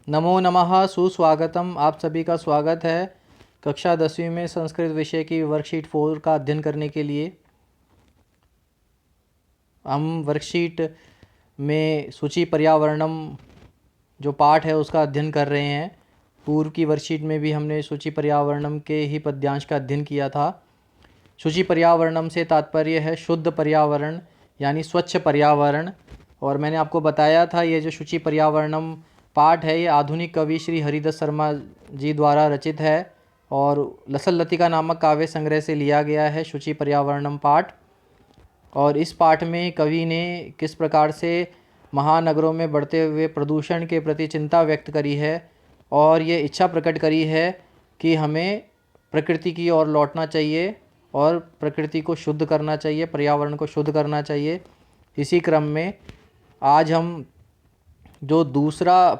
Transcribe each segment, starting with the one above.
नमो नमः, सुस्वागतम। आप सभी का स्वागत है कक्षा 10वीं में संस्कृत विषय की वर्कशीट 4 का अध्ययन करने के लिए। हम वर्कशीट में सूची पर्यावरणम जो पाठ है उसका अध्ययन कर रहे हैं। पूर्व की वर्कशीट में भी हमने सूची पर्यावरणम के ही पद्यांश का अध्ययन किया था। सूची पर्यावरणम से तात्पर्य है शुद्ध पर्यावरण यानी स्वच्छ पर्यावरण। और मैंने आपको बताया था ये जो सूची पर्यावरणम पाठ है ये आधुनिक कवि श्री हरिदास शर्मा जी द्वारा रचित है और लसल लतिका नामक काव्य संग्रह से लिया गया है सूची पर्यावरणम पाठ। और इस पाठ में कवि ने किस प्रकार से महानगरों में बढ़ते हुए प्रदूषण के प्रति चिंता व्यक्त करी है और ये इच्छा प्रकट करी है कि हमें प्रकृति की ओर लौटना चाहिए और प्रकृति को शुद्ध करना चाहिए, पर्यावरण को शुद्ध करना चाहिए। इसी क्रम में आज हम जो दूसरा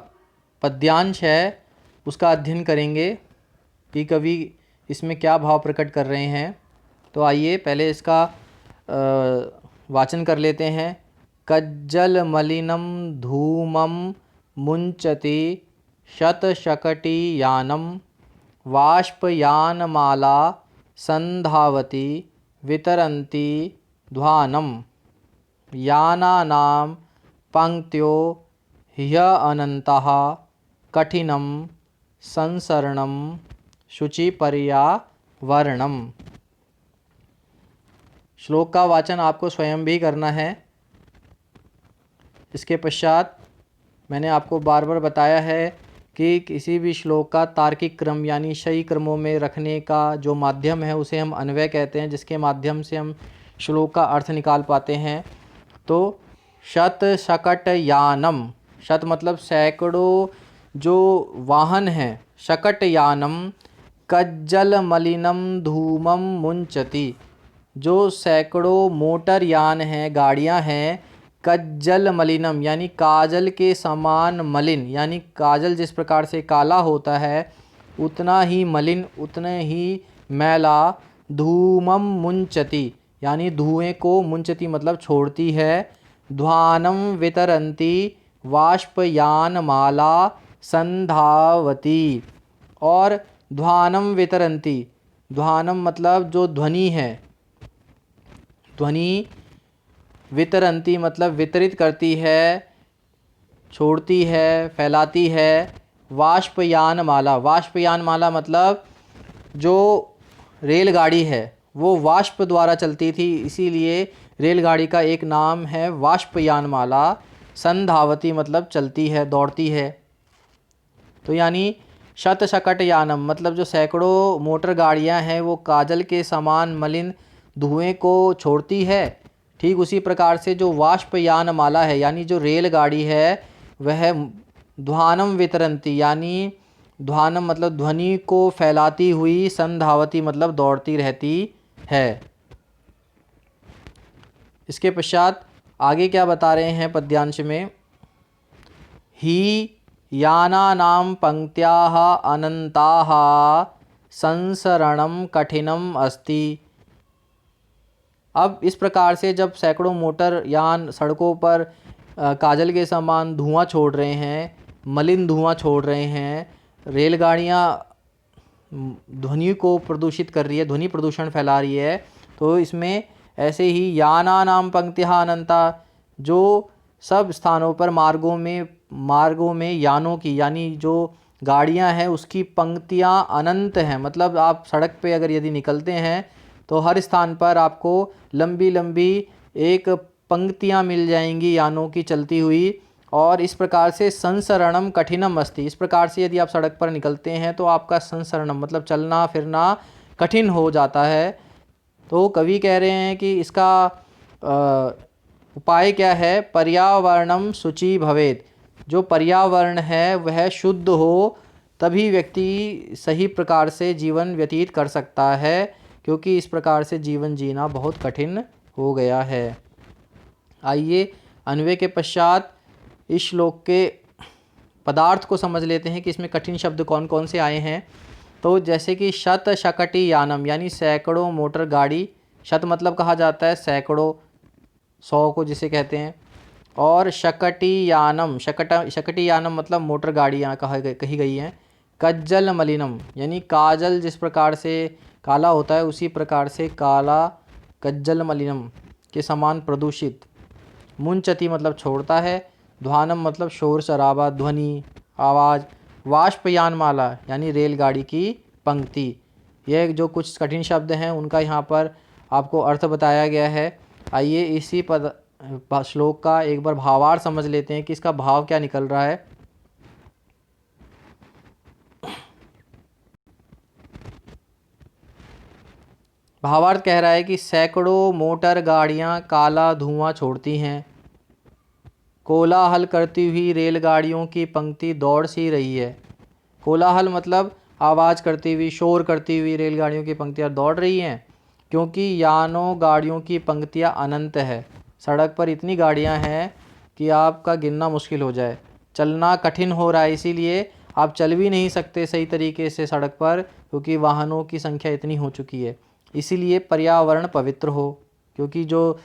पद्यांश है उसका अध्ययन करेंगे कि कवि इसमें क्या भाव प्रकट कर रहे हैं। तो आइए पहले इसका वाचन कर लेते हैं। कज्जल मलिनम धूमम मुंचति शतशकटी यानम वाष्पयानमाला संधावती वितरन्ती ध्वानम यानानां पंक्त्यो ह्य अनन्तः कठिनं संसरणं शुचिपर्यावरणम्। श्लोक का वाचन आपको स्वयं भी करना है। इसके पश्चात मैंने आपको बार बार बताया है कि किसी भी श्लोक का तार्किक क्रम यानी सही क्रमों में रखने का जो माध्यम है उसे हम अन्वय कहते हैं, जिसके माध्यम से हम श्लोक का अर्थ निकाल पाते हैं। तो शत शकट यानम, शत मतलब सैकड़ों जो वाहन हैं, शकट यानम कज्जल मलिनम धूमम मुंचति, जो सैकड़ों मोटर यान हैं, गाड़ियां हैं, कज्जल मलिनम यानी काजल के समान मलिन, यानी काजल जिस प्रकार से काला होता है उतना ही मलिन, उतने ही मैला, धूमम मुंचति यानी धुएं को, मुंचति मतलब छोड़ती है, ध्वानम वितरन्ती वाष्पयानमाला संधावती, और ध्वानम वितरन्ती, ध्वानम मतलब जो ध्वनि है, ध्वनि, वितरन्ती मतलब वितरित करती है, छोड़ती है, फैलाती है, वाष्पयानमाला, वाष्पयानमाला मतलब जो रेलगाड़ी है वो वाष्प द्वारा चलती थी, इसीलिए रेलगाड़ी का एक नाम है वाष्पयानमाला। संधावती मतलब चलती है, दौड़ती है। तो यानी शत शकट यानम मतलब जो सैकड़ों मोटर गाड़ियां हैं वो काजल के समान मलिन धुएं को छोड़ती है। ठीक उसी प्रकार से जो वाष्पयानमाला है यानी जो रेलगाड़ी है वह ध्वानम वितरन्ती यानी ध्वानम मतलब ध्वनि को फैलाती हुई, संधावती मतलब दौड़ती रहती है। इसके पश्चात आगे क्या बता रहे हैं पद्यांश में, ही यानानां पंक्त्याः अनन्ताः संसरणं कठिनम अस्ति। अब इस प्रकार से जब सैकड़ों मोटर यान सड़कों पर काजल के समान धुआं छोड़ रहे हैं, मलिन धुआं छोड़ रहे हैं, रेलगाड़ियां ध्वनि को प्रदूषित कर रही है, ध्वनि प्रदूषण फैला रही है, तो इसमें ऐसे ही यानानां पंक्तिः अनंता, जो सब स्थानों पर मार्गों में यानों की यानी जो गाड़ियां हैं उसकी पंक्तियां अनंत हैं। मतलब आप सड़क पे अगर यदि निकलते हैं तो हर स्थान पर आपको लंबी लंबी एक पंक्तियां मिल जाएंगी यानों की चलती हुई। और इस प्रकार से संसरणम कठिनम अस्ति, इस प्रकार से यदि आप सड़क पर निकलते हैं तो आपका संसरणम मतलब चलना फिरना कठिन हो जाता है। तो कवि कह रहे हैं कि इसका उपाय क्या है, पर्यावरणम शुचि भवेत्, जो पर्यावरण है वह शुद्ध हो तभी व्यक्ति सही प्रकार से जीवन व्यतीत कर सकता है, क्योंकि इस प्रकार से जीवन जीना बहुत कठिन हो गया है। आइए अन्वय के पश्चात इस श्लोक के पदार्थ को समझ लेते हैं कि इसमें कठिन शब्द कौन कौन से आए हैं। तो जैसे कि शत शकटी यानम यानी सैकड़ों मोटर गाड़ी, शत मतलब कहा जाता है सैकड़ों, 100 को जिसे कहते हैं, और शकटी यानम मतलब मोटर गाड़ियाँ कही गई हैं। कज्जल मलिनम यानी काजल जिस प्रकार से काला होता है उसी प्रकार से काला कज्जल मलिनम के समान प्रदूषित। मुंचती मतलब छोड़ता है। ध्वानम मतलब शोर शराबा, ध्वनि, आवाज़। वाष्पयान माला यानी रेलगाड़ी की पंक्ति। यह जो कुछ कठिन शब्द हैं उनका यहाँ पर आपको अर्थ बताया गया है। आइए इसी श्लोक का एक बार भावार्थ समझ लेते हैं कि इसका भाव क्या निकल रहा है। भावार्थ कह रहा है कि सैकड़ों मोटर गाड़ियाँ काला धुआं छोड़ती हैं। कोलाहल करती हुई रेलगाड़ियों की पंक्ति दौड़ सी रही है। कोलाहल मतलब आवाज़ करती हुई, शोर करती हुई रेलगाड़ियों की पंक्तियाँ दौड़ रही हैं, क्योंकि यानों गाड़ियों की पंक्तियाँ अनंत है। सड़क पर इतनी गाड़ियाँ हैं कि आपका गिनना मुश्किल हो जाए। चलना कठिन हो रहा है, इसीलिए आप चल भी नहीं सकते सही तरीके से सड़क पर, क्योंकि वाहनों की संख्या इतनी हो चुकी है। इसीलिए पर्यावरण पवित्र हो, क्योंकि जो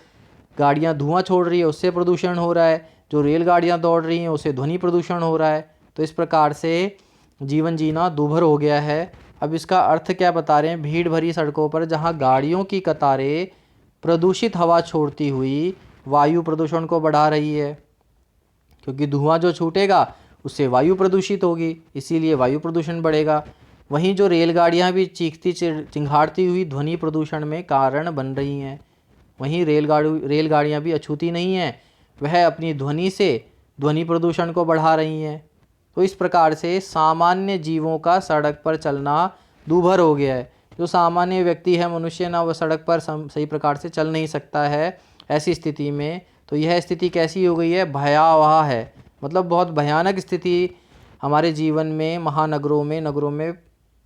गाड़ियाँ धुआं छोड़ रही है उससे प्रदूषण हो रहा है, जो रेलगाड़ियाँ दौड़ रही हैं उससे ध्वनि प्रदूषण हो रहा है। तो इस प्रकार से जीवन जीना दूभर हो गया है। अब इसका अर्थ क्या बता रहे हैं। भीड़ भरी सड़कों पर जहाँ गाड़ियों की कतारें प्रदूषित हवा छोड़ती हुई वायु प्रदूषण को बढ़ा रही है, क्योंकि धुआं जो छूटेगा उससे वायु प्रदूषित होगी, इसीलिए वायु प्रदूषण बढ़ेगा। वहीं जो रेलगाड़ियाँ भी चीखती चिंघाड़ती हुई ध्वनि प्रदूषण में कारण बन रही हैं। वहीं रेलगाड़ियाँ भी अछूती नहीं हैं, वह अपनी ध्वनि से ध्वनि प्रदूषण को बढ़ा रही हैं। तो इस प्रकार से सामान्य जीवों का सड़क पर चलना दूभर हो गया है। जो सामान्य व्यक्ति है, मनुष्य ना, वह सड़क पर सही प्रकार से चल नहीं सकता है। ऐसी स्थिति में तो यह स्थिति कैसी हो गई है, भयावह है। मतलब बहुत भयानक स्थिति हमारे जीवन में, महानगरों में, नगरों में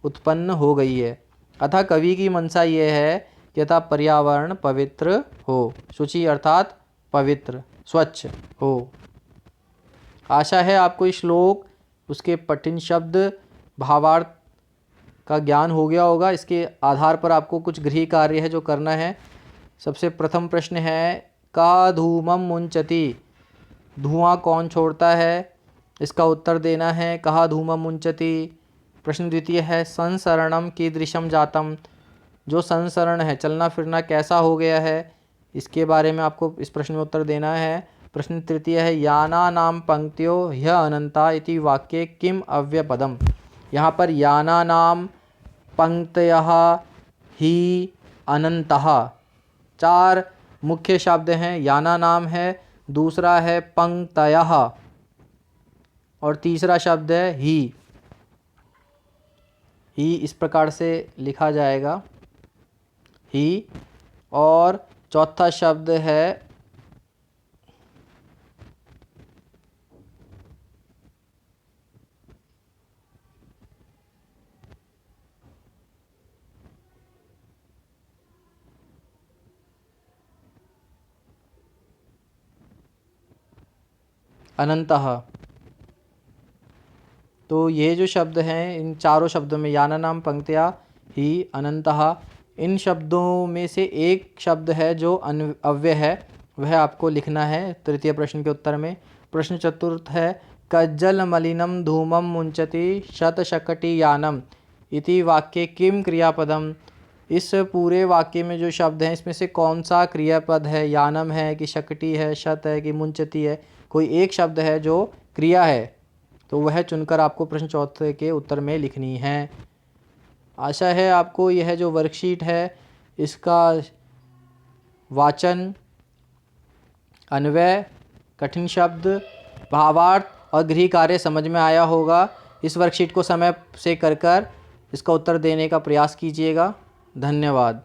उत्पन्न हो गई है। अतः कवि की मंशा ये है कि यथा पर्यावरण पवित्र हो, शुचि अर्थात पवित्र, स्वच्छ हो। आशा है आपको इस श्लोक, उसके कठिन शब्द, भावार्थ का ज्ञान हो गया होगा। इसके आधार पर आपको कुछ गृह कार्य है जो करना है। सबसे प्रथम प्रश्न है, का धूमम मुंचति, धुआं कौन छोड़ता है, इसका उत्तर देना है कहा धूमम मुंचति। प्रश्न द्वितीय है, संसरणम कीदृशम जातम, जो संसरण है, चलना फिरना कैसा हो गया है, इसके बारे में आपको इस प्रश्न में उत्तर देना है। प्रश्न तृतीय है, याना नाम पंक्तियों ह्य अनंता इति वाक्ये किम अव्यपदम। यहाँ पर याना नाम पंक्तयः ही अनंतः, चार मुख्य शब्द हैं। याना नाम है, दूसरा है पंक्तयः, और तीसरा शब्द है ही। इस प्रकार से लिखा जाएगा, ही। और चौथा शब्द है अनंतः। तो ये जो शब्द हैं, इन चारों शब्दों में याना नाम पंक्तिया ही अनंतः, इन शब्दों में से एक शब्द है जो अव्यय है, वह आपको लिखना है तृतीय प्रश्न के उत्तर में। प्रश्न चतुर्थ है, कज्जल मलिनम धूमम मुंचति शतशकटी यानम इति वाक्ये किम क्रियापदम। इस पूरे वाक्य में जो शब्द हैं इसमें से कौन सा क्रियापद है, यानम है कि शकटी है, शत है कि मुंचति है, कोई एक शब्द है जो क्रिया है, तो वह चुनकर आपको प्रश्न चौथे के उत्तर में लिखनी है। आशा है आपको यह जो वर्कशीट है इसका वाचन, अन्वय, कठिन शब्द, भावार्थ और गृह कार्य समझ में आया होगा। इस वर्कशीट को समय से कर इसका उत्तर देने का प्रयास कीजिएगा। धन्यवाद।